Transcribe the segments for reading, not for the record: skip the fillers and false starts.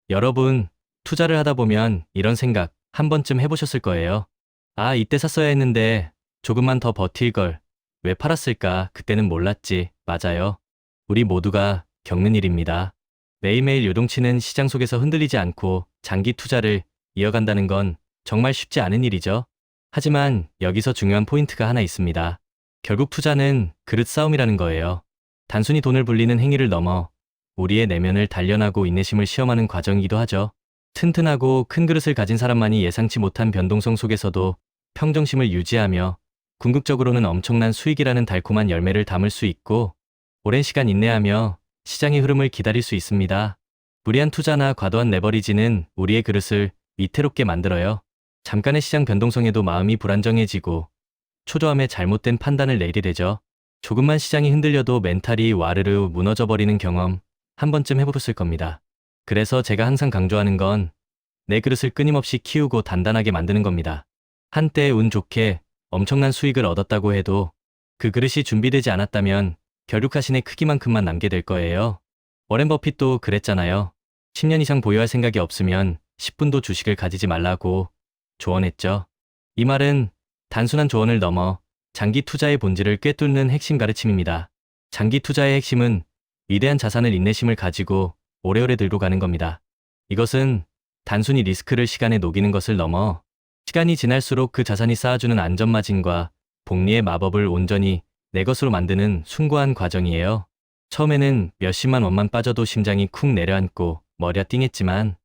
여러분, 투자를 하다 보면 이런 생각 한 번쯤 해보셨을 거예요. 아, 이때 샀어야 했는데 조금만 더 버틸 걸. 왜 팔았을까? 그때는 몰랐지. 맞아요. 우리 모두가 겪는 일입니다. 매일매일 요동치는 시장 속에서 흔들리지 않고 장기 투자를 이어간다는 건 정말 쉽지 않은 일이죠. 하지만 여기서 중요한 포인트가 하나 있습니다. 결국 투자는 그릇 싸움이라는 거예요. 단순히 돈을 불리는 행위를 넘어 우리의 내면을 단련하고 인내심을 시험하는 과정이기도 하죠. 튼튼하고 큰 그릇을 가진 사람만이 예상치 못한 변동성 속에서도 평정심을 유지하며 궁극적으로는 엄청난 수익이라는 달콤한 열매를 담을 수 있고 오랜 시간 인내하며 시장의 흐름을 기다릴 수 있습니다. 무리한 투자나 과도한 레버리지는 우리의 그릇을 위태롭게 만들어요. 잠깐의 시장 변동성에도 마음이 불안정해지고 초조함에 잘못된 판단을 내리게 되죠. 조금만 시장이 흔들려도 멘탈이 와르르 무너져버리는 경험 한 번쯤 해보셨을 겁니다. 그래서 제가 항상 강조하는 건 내 그릇을 끊임없이 키우고 단단하게 만드는 겁니다. 한때 운 좋게 엄청난 수익을 얻었다고 해도 그 그릇이 준비되지 않았다면 결국하신의 크기만큼만 남게 될 거예요. 워렌 버핏도 그랬잖아요. 10년 이상 보유할 생각이 없으면 10분도 주식을 가지지 말라고 조언했죠. 이 말은 단순한 조언을 넘어 장기 투자의 본질을 꿰뚫는 핵심 가르침입니다. 장기 투자의 핵심은 위대한 자산을 인내심을 가지고 오래오래 들고 가는 겁니다. 이것은 단순히 리스크를 시간에 녹이는 것을 넘어 시간이 지날수록 그 자산이 쌓아주는 안전마진과 복리의 마법을 온전히 내 것으로 만드는 숭고한 과정이에요. 처음에는 몇십만 원만 빠져도 심장이 쿵 내려앉고 머리가 띵했지만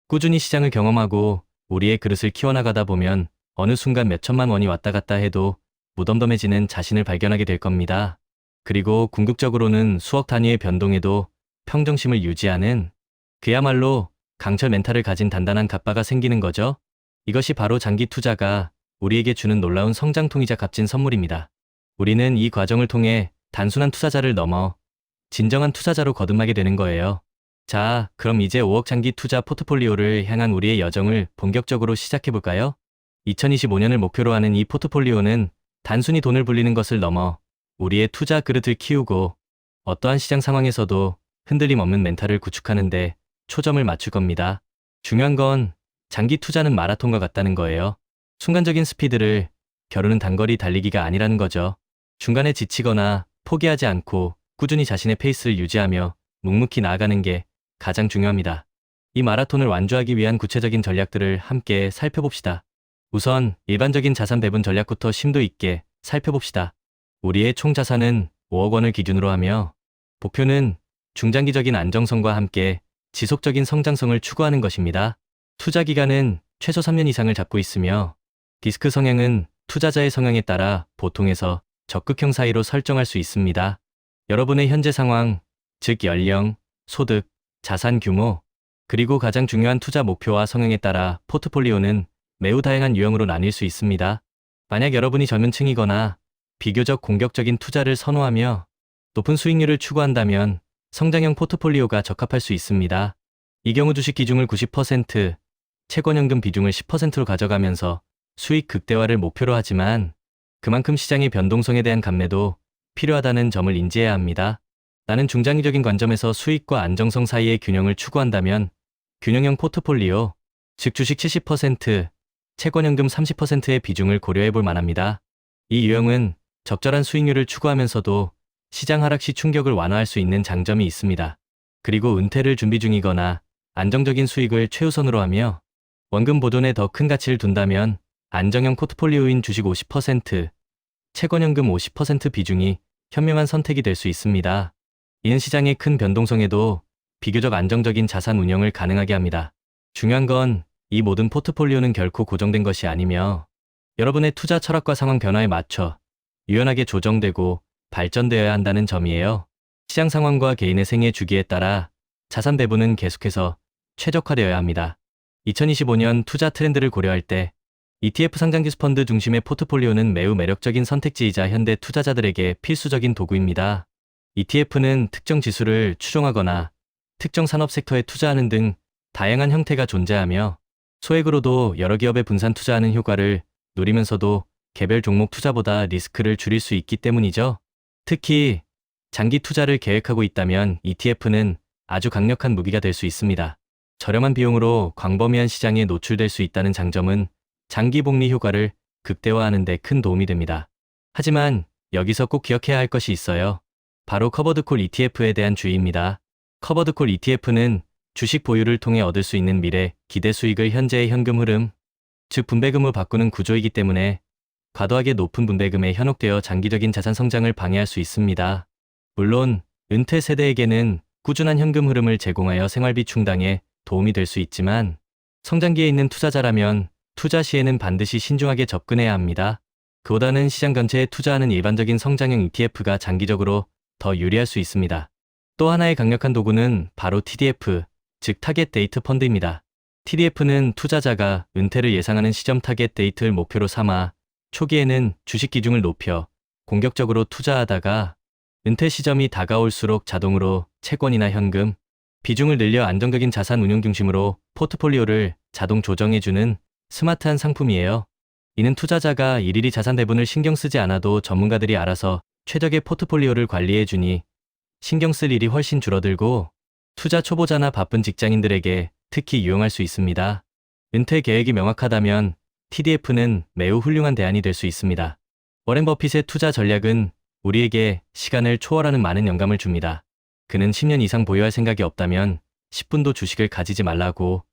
꾸준히 시장을 경험하고 우리의 그릇을 키워나가다 보면 어느 순간 몇천만 원이 왔다 갔다 해도 무덤덤해지는 자신을 발견하게 될 겁니다. 그리고 궁극적으로는 수억 단위의 변동에도 평정심을 유지하는 그야말로 강철 멘탈을 가진 단단한 갑바가 생기는 거죠. 이것이 바로 장기 투자가 우리에게 주는 놀라운 성장통이자 값진 선물입니다. 우리는 이 과정을 통해 단순한 투자자를 넘어 진정한 투자자로 거듭나게 되는 거예요. 자, 그럼 이제 5억 장기 투자 포트폴리오를 향한 우리의 여정을 본격적으로 시작해볼까요? 2025년을 목표로 하는 이 포트폴리오는 단순히 돈을 불리는 것을 넘어 우리의 투자 그릇을 키우고 어떠한 시장 상황에서도 흔들림 없는 멘탈을 구축하는 데 초점을 맞출 겁니다. 중요한 건 장기 투자는 마라톤과 같다는 거예요. 순간적인 스피드를 겨루는 단거리 달리기가 아니라는 거죠. 중간에 지치거나 포기하지 않고 꾸준히 자신의 페이스를 유지하며 묵묵히 나아가는 게 가장 중요합니다. 이 마라톤을 완주하기 위한 구체적인 전략들을 함께 살펴봅시다. 우선 일반적인 자산 배분 전략부터 심도 있게 살펴봅시다. 우리의 총 자산은 5억 원을 기준으로 하며 목표는 중장기적인 안정성과 함께 지속적인 성장성을 추구하는 것입니다. 투자 기간은 최소 3년 이상을 잡고 있으며 리스크 성향은 투자자의 성향에 따라 보통에서 적극형 사이로 설정할 수 있습니다. 여러분의 현재 상황, 즉 연령, 소득, 자산 규모, 그리고 가장 중요한 투자 목표와 성향에 따라 포트폴리오는 매우 다양한 유형으로 나뉠 수 있습니다. 만약 여러분이 젊은 층이거나 비교적 공격적인 투자를 선호하며 높은 수익률을 추구한다면 성장형 포트폴리오가 적합할 수 있습니다. 이 경우 주식 비중을 90%, 채권연금 비중을 10%로 가져가면서 수익 극대화를 목표로 하지만 그만큼 시장의 변동성에 대한 감내도 필요하다는 점을 인지해야 합니다. 나는 중장기적인 관점에서 수익과 안정성 사이의 균형을 추구한다면 균형형 포트폴리오, 즉 주식 70%, 채권연금 30%의 비중을 고려해 볼 만합니다. 이 유형은 적절한 수익률을 추구하면서도 시장 하락 시 충격을 완화할 수 있는 장점이 있습니다. 그리고 은퇴를 준비 중이거나 안정적인 수익을 최우선으로 하며 원금 보존에 더 큰 가치를 둔다면 안정형 포트폴리오인 주식 50%, 채권연금 50% 비중이 현명한 선택이 될 수 있습니다. 이는 시장의 큰 변동성에도 비교적 안정적인 자산 운영을 가능하게 합니다. 중요한 건 이 모든 포트폴리오는 결코 고정된 것이 아니며 여러분의 투자 철학과 상황 변화에 맞춰 유연하게 조정되고 발전되어야 한다는 점이에요. 시장 상황과 개인의 생애 주기에 따라 자산 배분은 계속해서 최적화되어야 합니다. 2025년 투자 트렌드를 고려할 때 ETF 상장지수 펀드 중심의 포트폴리오는 매우 매력적인 선택지이자 현대 투자자들에게 필수적인 도구입니다. ETF는 특정 지수를 추종하거나 특정 산업 섹터에 투자하는 등 다양한 형태가 존재하며 소액으로도 여러 기업에 분산 투자하는 효과를 누리면서도 개별 종목 투자보다 리스크를 줄일 수 있기 때문이죠. 특히 장기 투자를 계획하고 있다면 ETF는 아주 강력한 무기가 될 수 있습니다. 저렴한 비용으로 광범위한 시장에 노출될 수 있다는 장점은 장기 복리 효과를 극대화하는 데 큰 도움이 됩니다. 하지만 여기서 꼭 기억해야 할 것이 있어요. 바로 커버드콜 ETF에 대한 주의입니다. 커버드콜 ETF는 주식 보유를 통해 얻을 수 있는 미래 기대 수익을 현재의 현금 흐름, 즉 분배금으로 바꾸는 구조이기 때문에 과도하게 높은 분배금에 현혹되어 장기적인 자산 성장을 방해할 수 있습니다. 물론 은퇴 세대에게는 꾸준한 현금 흐름을 제공하여 생활비 충당에 도움이 될 수 있지만 성장기에 있는 투자자라면 투자 시에는 반드시 신중하게 접근해야 합니다. 그보다는 시장 전체에 투자하는 일반적인 성장형 ETF가 장기적으로 더 유리할 수 있습니다. 또 하나의 강력한 도구는 바로 TDF, 즉 타겟 데이트 펀드입니다. TDF는 투자자가 은퇴를 예상하는 시점 타겟 데이트를 목표로 삼아 초기에는 주식 비중을 높여 공격적으로 투자하다가 은퇴 시점이 다가올수록 자동으로 채권이나 현금, 비중을 늘려 안정적인 자산 운용 중심으로 포트폴리오를 자동 조정해주는 스마트한 상품이에요. 이는 투자자가 일일이 자산 배분을 신경 쓰지 않아도 전문가들이 알아서 최적의 포트폴리오를 관리해주니 신경 쓸 일이 훨씬 줄어들고 투자 초보자나 바쁜 직장인들에게 특히 유용할 수 있습니다. 은퇴 계획이 명확하다면 TDF는 매우 훌륭한 대안이 될 수 있습니다. 워렌 버핏의 투자 전략은 우리에게 시간을 초월하는 많은 영감을 줍니다. 그는 10년 이상 보유할 생각이 없다면 10분도 주식을 가지지 말라고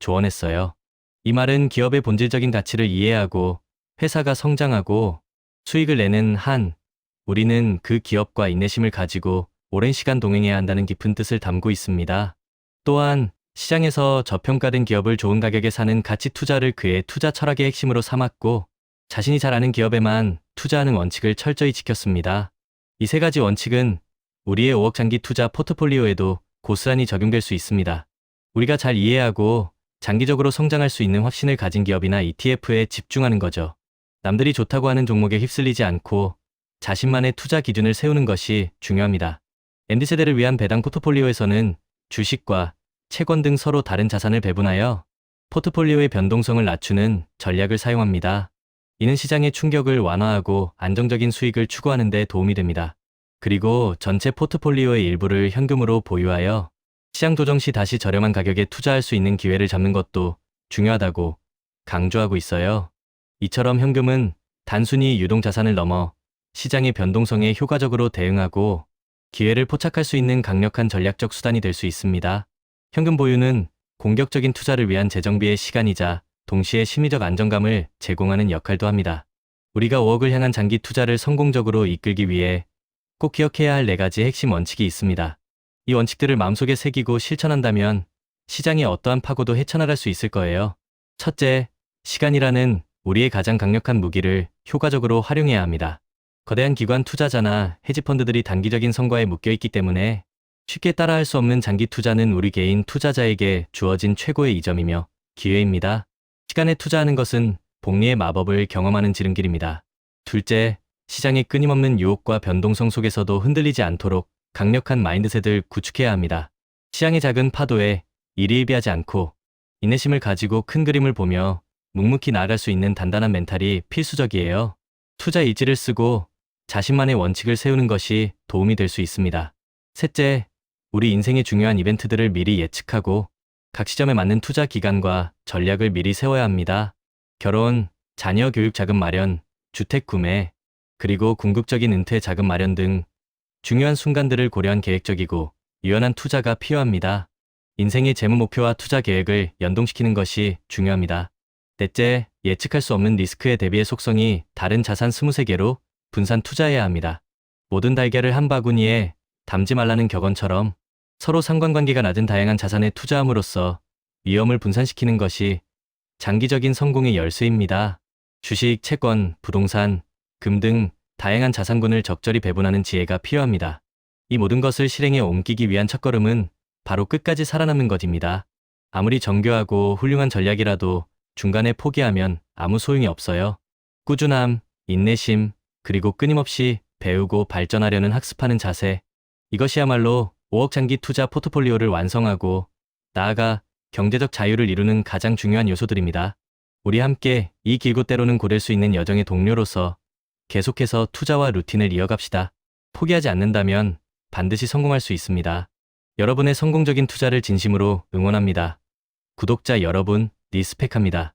조언했어요. 이 말은 기업의 본질적인 가치를 이해하고 회사가 성장하고 수익을 내는 한 우리는 그 기업과 인내심을 가지고 오랜 시간 동행해야 한다는 깊은 뜻을 담고 있습니다. 또한 시장에서 저평가된 기업을 좋은 가격에 사는 가치 투자를 그의 투자 철학의 핵심으로 삼았고 자신이 잘 아는 기업에만 투자하는 원칙을 철저히 지켰습니다. 이 세 가지 원칙은 우리의 5억 장기 투자 포트폴리오에도 고스란히 적용될 수 있습니다. 우리가 잘 이해하고 장기적으로 성장할 수 있는 확신을 가진 기업이나 ETF에 집중하는 거죠. 남들이 좋다고 하는 종목에 휩쓸리지 않고 자신만의 투자 기준을 세우는 것이 중요합니다. MZ세대를 위한 배당 포트폴리오에서는 주식과 채권 등 서로 다른 자산을 배분하여 포트폴리오의 변동성을 낮추는 전략을 사용합니다. 이는 시장의 충격을 완화하고 안정적인 수익을 추구하는 데 도움이 됩니다. 그리고 전체 포트폴리오의 일부를 현금으로 보유하여 시장 조정 시 다시 저렴한 가격에 투자할 수 있는 기회를 잡는 것도 중요하다고 강조하고 있어요. 이처럼 현금은 단순히 유동자산을 넘어 시장의 변동성에 효과적으로 대응하고 기회를 포착할 수 있는 강력한 전략적 수단이 될 수 있습니다. 현금 보유는 공격적인 투자를 위한 재정비의 시간이자 동시에 심리적 안정감을 제공하는 역할도 합니다. 우리가 5억을 향한 장기 투자를 성공적으로 이끌기 위해 꼭 기억해야 할 4가지 핵심 원칙이 있습니다. 이 원칙들을 마음속에 새기고 실천한다면 시장의 어떠한 파고도 헤쳐나갈 수 있을 거예요. 첫째, 시간이라는 우리의 가장 강력한 무기를 효과적으로 활용해야 합니다. 거대한 기관 투자자나 헤지펀드들이 단기적인 성과에 묶여있기 때문에 쉽게 따라할 수 없는 장기 투자는 우리 개인 투자자에게 주어진 최고의 이점이며 기회입니다. 시간에 투자하는 것은 복리의 마법을 경험하는 지름길입니다. 둘째, 시장의 끊임없는 유혹과 변동성 속에서도 흔들리지 않도록 강력한 마인드셋을 구축해야 합니다. 시장의 작은 파도에 일희일비하지 않고 인내심을 가지고 큰 그림을 보며 묵묵히 나아갈 수 있는 단단한 멘탈이 필수적이에요. 투자 일지를 쓰고 자신만의 원칙을 세우는 것이 도움이 될 수 있습니다. 셋째, 우리 인생의 중요한 이벤트들을 미리 예측하고 각 시점에 맞는 투자 기간과 전략을 미리 세워야 합니다. 결혼, 자녀 교육 자금 마련, 주택 구매, 그리고 궁극적인 은퇴 자금 마련 등 중요한 순간들을 고려한 계획적이고 유연한 투자가 필요합니다. 인생의 재무 목표와 투자 계획을 연동시키는 것이 중요합니다. 넷째, 예측할 수 없는 리스크에 대비해 속성이 다른 자산 23개로 분산 투자해야 합니다. 모든 달걀을 한 바구니에 담지 말라는 격언처럼 서로 상관관계가 낮은 다양한 자산에 투자함으로써 위험을 분산시키는 것이 장기적인 성공의 열쇠입니다. 주식, 채권, 부동산, 금 등 다양한 자산군을 적절히 배분하는 지혜가 필요합니다. 이 모든 것을 실행에 옮기기 위한 첫걸음은 바로 끝까지 살아남는 것입니다. 아무리 정교하고 훌륭한 전략이라도 중간에 포기하면 아무 소용이 없어요. 꾸준함, 인내심, 그리고 끊임없이 배우고 발전하려는 학습하는 자세. 이것이야말로 5억 장기 투자 포트폴리오를 완성하고 나아가 경제적 자유를 이루는 가장 중요한 요소들입니다. 우리 함께 이 길고 때로는 고될 수 있는 여정의 동료로서 계속해서 투자와 루틴을 이어갑시다. 포기하지 않는다면 반드시 성공할 수 있습니다. 여러분의 성공적인 투자를 진심으로 응원합니다. 구독자 여러분, 리스펙합니다.